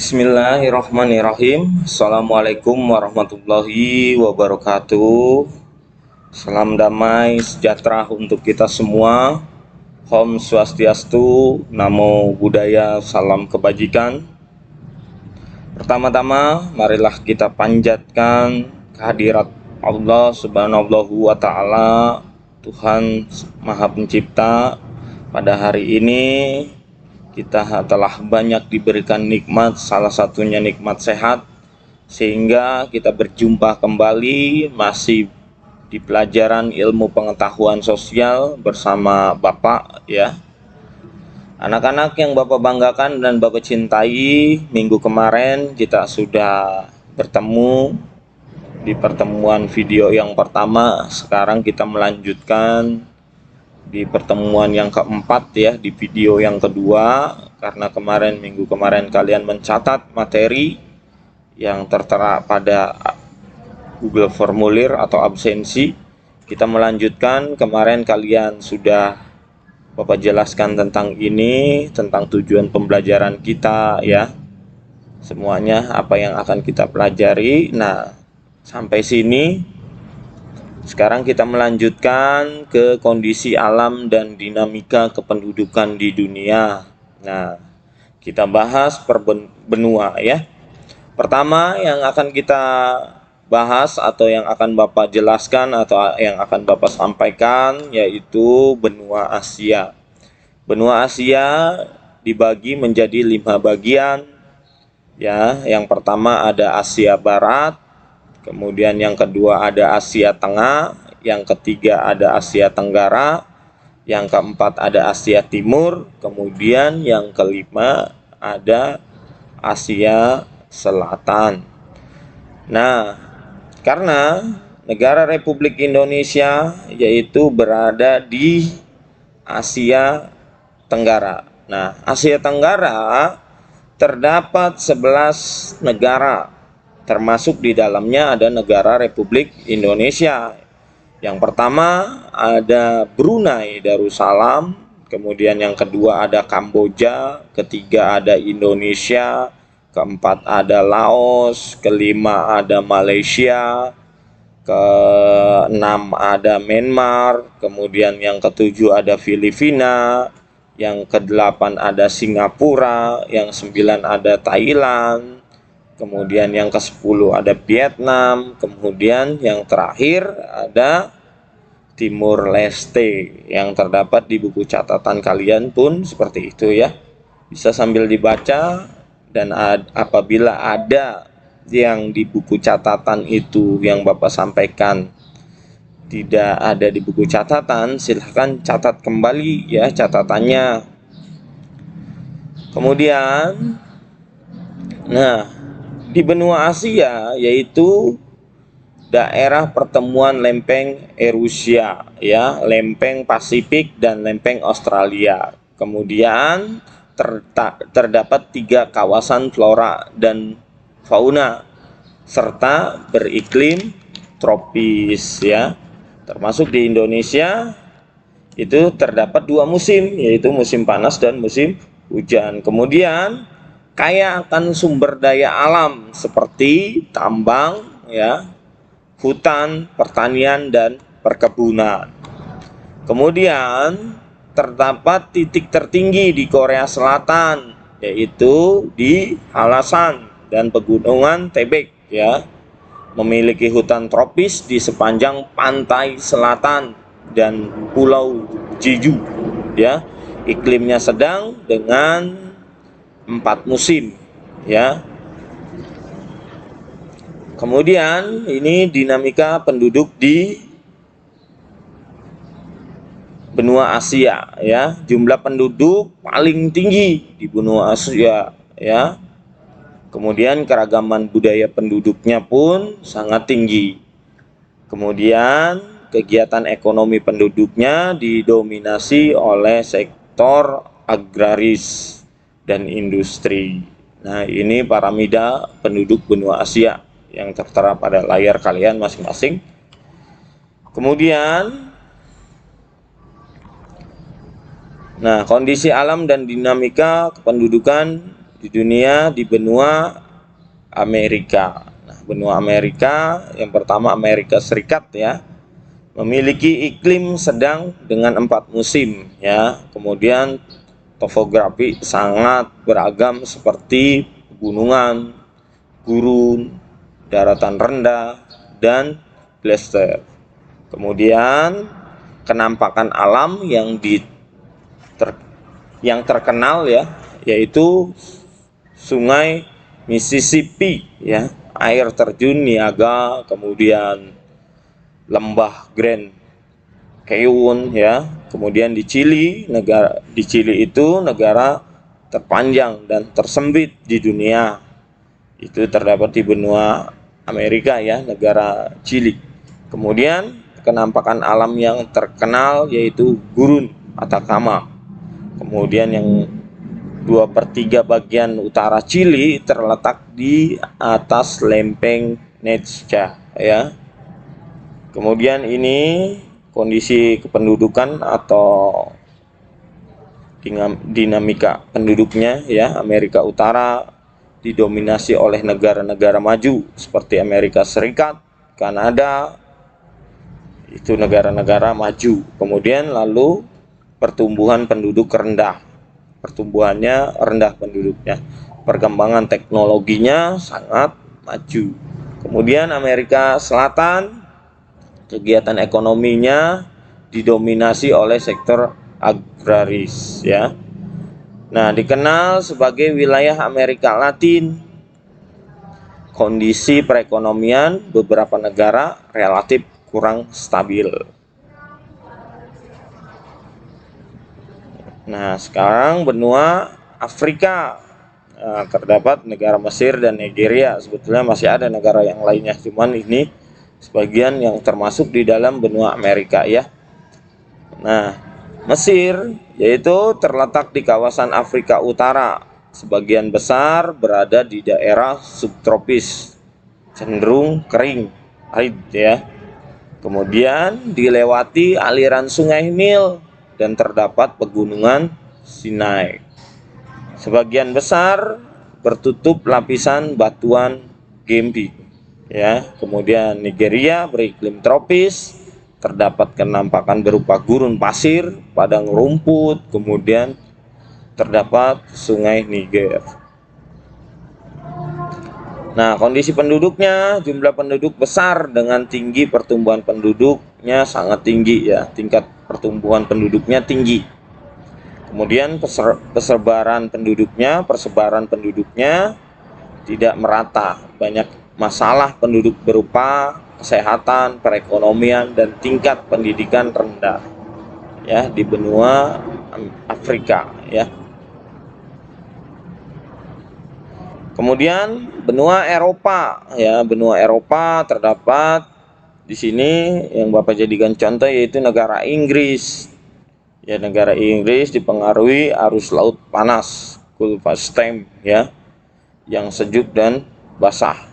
Bismillahirrahmanirrahim. Assalamualaikum warahmatullahi wabarakatuh. Salam damai sejahtera untuk kita semua. Om Swastiastu, Namo Buddhaya, salam kebajikan. Pertama-tama, marilah kita panjatkan kehadirat Allah Subhanahu wa Ta'ala, Tuhan Maha Pencipta. Pada hari ini kita telah banyak diberikan nikmat, salah satunya nikmat sehat, sehingga kita berjumpa kembali masih di pelajaran ilmu pengetahuan sosial bersama Bapak ya. Anak-anak yang Bapak banggakan dan Bapak cintai, minggu kemarin kita sudah bertemu di pertemuan video yang pertama. Sekarang kita melanjutkan di pertemuan yang keempat ya, di video yang kedua, karena minggu kemarin kalian mencatat materi yang tertera pada Google Formulir atau absensi. Kita melanjutkan, kemarin kalian sudah Bapak jelaskan tentang ini, tentang tujuan pembelajaran kita ya, semuanya apa yang akan kita pelajari. Nah, sampai sini sekarang kita melanjutkan ke kondisi alam dan dinamika kependudukan di dunia. Nah, kita bahas per benua ya. Pertama yang akan kita bahas atau yang akan Bapak jelaskan atau yang akan Bapak sampaikan yaitu benua Asia. Benua Asia dibagi menjadi 5 bagian ya. Yang pertama ada Asia Barat, kemudian yang kedua ada Asia Tengah, yang ketiga ada Asia Tenggara, yang keempat ada Asia Timur, kemudian yang kelima ada Asia Selatan. Nah, karena negara Republik Indonesia yaitu berada di Asia Tenggara. Nah, Asia Tenggara terdapat 11 negara, termasuk di dalamnya ada negara Republik Indonesia. Yang pertama ada Brunei Darussalam, kemudian yang kedua ada Kamboja, ketiga ada Indonesia, keempat ada Laos, kelima ada Malaysia, keenam ada Myanmar, kemudian yang ketujuh ada Filipina, yang kedelapan ada Singapura, yang sembilan ada Thailand, kemudian yang ke-10 ada Vietnam, kemudian yang terakhir ada Timur Leste. Yang terdapat di buku catatan kalian pun seperti itu ya. Bisa sambil dibaca, dan apabila ada yang di buku catatan itu yang Bapak sampaikan tidak ada di buku catatan, silahkan catat kembali ya catatannya. Kemudian di benua Asia yaitu daerah pertemuan lempeng Eurasia ya, lempeng Pasifik dan lempeng Australia. Kemudian terdapat 3 kawasan flora dan fauna serta beriklim tropis ya. Termasuk di Indonesia itu terdapat 2 musim, yaitu musim panas dan musim hujan. Kemudian kaya akan sumber daya alam seperti tambang ya, hutan, pertanian dan perkebunan. Kemudian terdapat titik tertinggi di Korea Selatan yaitu di Halasan dan pegunungan Tebet ya, memiliki hutan tropis di sepanjang pantai selatan dan pulau Jeju ya. Iklimnya sedang dengan 4 musim ya. Kemudian ini dinamika penduduk di benua Asia ya. Jumlah penduduk paling tinggi di benua Asia ya. Kemudian keragaman budaya penduduknya pun sangat tinggi. Kemudian kegiatan ekonomi penduduknya didominasi oleh sektor agraris dan industri. Nah, ini piramida penduduk benua Asia yang tertera pada layar kalian masing-masing. Kemudian kondisi alam dan dinamika kependudukan di dunia di benua Amerika. Nah, benua Amerika yang pertama Amerika Serikat ya, memiliki iklim sedang dengan 4 musim ya. Kemudian topografi sangat beragam seperti pegunungan, gurun, daratan rendah, dan glacier. Kemudian kenampakan alam yang terkenal ya, yaitu Sungai Mississippi ya, air terjun Niagara, kemudian lembah Grand Canyon ya. Kemudian di Chili itu negara terpanjang dan tersempit di dunia. Itu terdapat di benua Amerika ya, negara Chili. Kemudian kenampakan alam yang terkenal yaitu Gurun Atacama. Kemudian yang 2/3 bagian utara Chili terletak di atas lempeng Necha ya. Kemudian ini kondisi kependudukan atau dinamika penduduknya ya. Amerika Utara didominasi oleh negara-negara maju seperti Amerika Serikat, Kanada, itu negara-negara maju. Kemudian lalu pertumbuhan penduduk rendah, pertumbuhannya rendah penduduknya, perkembangan teknologinya sangat maju. Kemudian Amerika Selatan, kegiatan ekonominya didominasi oleh sektor agraris ya. Nah, dikenal sebagai wilayah Amerika Latin. Kondisi perekonomian beberapa negara relatif kurang stabil. Nah, sekarang benua Afrika. Nah, terdapat negara Mesir dan Nigeria. Sebetulnya masih ada negara yang lainnya, cuman ini sebagian yang termasuk di dalam benua Amerika ya. Nah, Mesir yaitu terletak di kawasan Afrika Utara. Sebagian besar berada di daerah subtropis, cenderung kering, arid ya. Kemudian dilewati aliran sungai Nil dan terdapat pegunungan Sinai. Sebagian besar bertutup lapisan batuan Gembi ya. Kemudian Nigeria beriklim tropis, terdapat kenampakan berupa gurun pasir, padang rumput, kemudian terdapat sungai Niger. Nah, kondisi penduduknya, jumlah penduduk besar dengan tinggi pertumbuhan penduduknya sangat tinggi ya, tingkat pertumbuhan penduduknya tinggi. Kemudian persebaran penduduknya tidak merata, banyak masalah penduduk berupa kesehatan, perekonomian, dan tingkat pendidikan rendah ya di benua Afrika ya. Kemudian benua Eropa ya, benua Eropa terdapat di sini yang Bapak jadikan contoh yaitu negara Inggris. Ya, negara Inggris dipengaruhi arus laut panas, Gulf Stream ya, yang sejuk dan basah.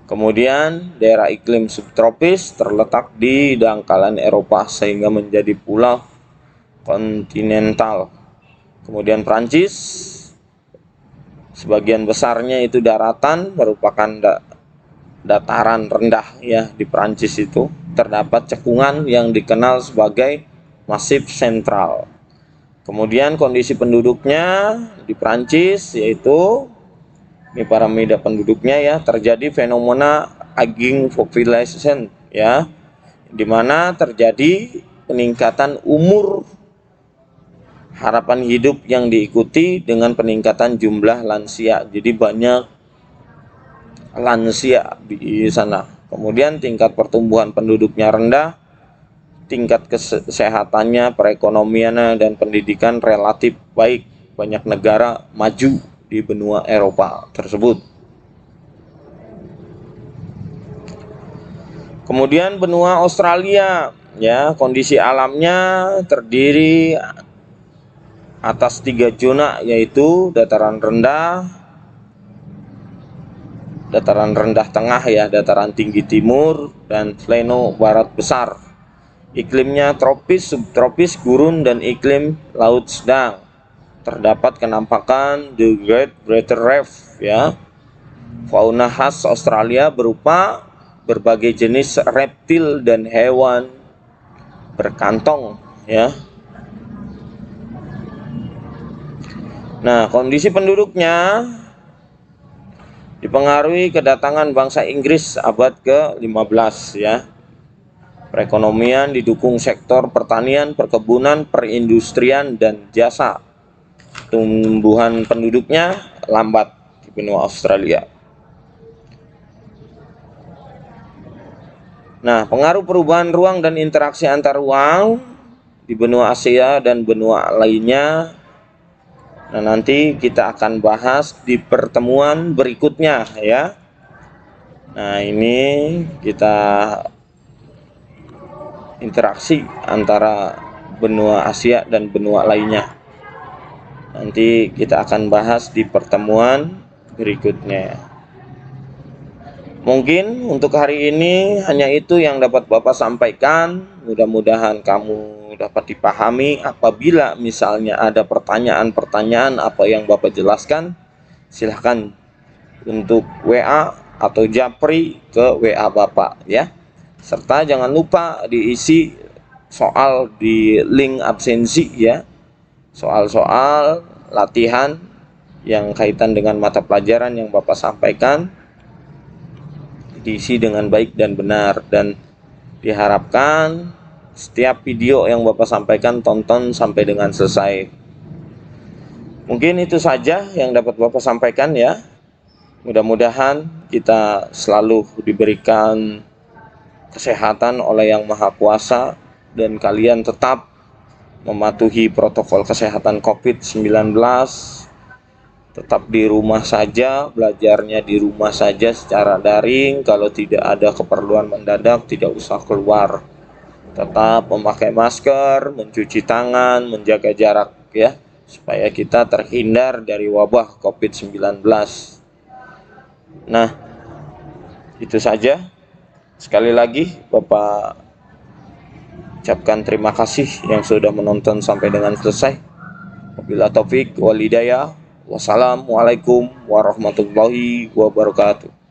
Kemudian daerah iklim subtropis terletak di dangkalan Eropa sehingga menjadi pulau kontinental. Kemudian Prancis, sebagian besarnya itu daratan, merupakan dataran rendah ya. Di Prancis itu terdapat cekungan yang dikenal sebagai Masif Sentral. Kemudian kondisi penduduknya di Prancis yaitu ini piramida penduduknya ya, terjadi fenomena aging population ya, di mana terjadi peningkatan umur harapan hidup yang diikuti dengan peningkatan jumlah lansia. Jadi banyak lansia di sana. Kemudian tingkat pertumbuhan penduduknya rendah, tingkat kesehatannya, perekonomiannya, dan pendidikan relatif baik. Banyak negara maju di benua Eropa tersebut. Kemudian benua Australia ya, kondisi alamnya terdiri atas 3 zona yaitu dataran rendah tengah ya, dataran tinggi timur, dan plano barat besar. Iklimnya tropis, subtropis, gurun, dan iklim laut sedang. terdapat kenampakan The Great Barrier Reef ya. Fauna khas Australia berupa berbagai jenis reptil dan hewan berkantong ya. Nah, kondisi penduduknya dipengaruhi kedatangan bangsa Inggris abad ke-15 ya. Perekonomian didukung sektor pertanian, perkebunan, perindustrian, dan jasa. Tumbuhan penduduknya lambat di benua Australia. Nah, pengaruh perubahan ruang dan interaksi antar ruang di benua Asia dan benua lainnya. Nah, nanti kita akan bahas di pertemuan berikutnya ya. Nah, ini kita interaksi antara benua Asia dan benua lainnya. Nanti kita akan bahas di pertemuan berikutnya. Mungkin untuk hari ini hanya itu yang dapat Bapak sampaikan. Mudah-mudahan kamu dapat dipahami. Apabila misalnya ada pertanyaan-pertanyaan apa yang Bapak jelaskan, silahkan untuk WA atau japri ke WA Bapak ya. Serta jangan lupa diisi soal di link absensi ya. Soal-soal latihan yang kaitan dengan mata pelajaran yang Bapak sampaikan diisi dengan baik dan benar, dan diharapkan setiap video yang Bapak sampaikan tonton sampai dengan selesai. Mungkin itu saja yang dapat Bapak sampaikan ya. Mudah-mudahan kita selalu diberikan kesehatan oleh Yang Maha Kuasa dan kalian tetap mematuhi protokol kesehatan COVID-19, tetap di rumah saja, belajarnya di rumah saja secara daring. Kalau tidak ada keperluan mendadak, tidak usah keluar. Tetap memakai masker, mencuci tangan, menjaga jarak ya, supaya kita terhindar dari wabah COVID-19. Nah, itu saja. Sekali lagi Bapak ucapkan terima kasih yang sudah menonton sampai dengan selesai. Wabillahi taufik wal hidayah. Wassalamualaikum warahmatullahi wabarakatuh.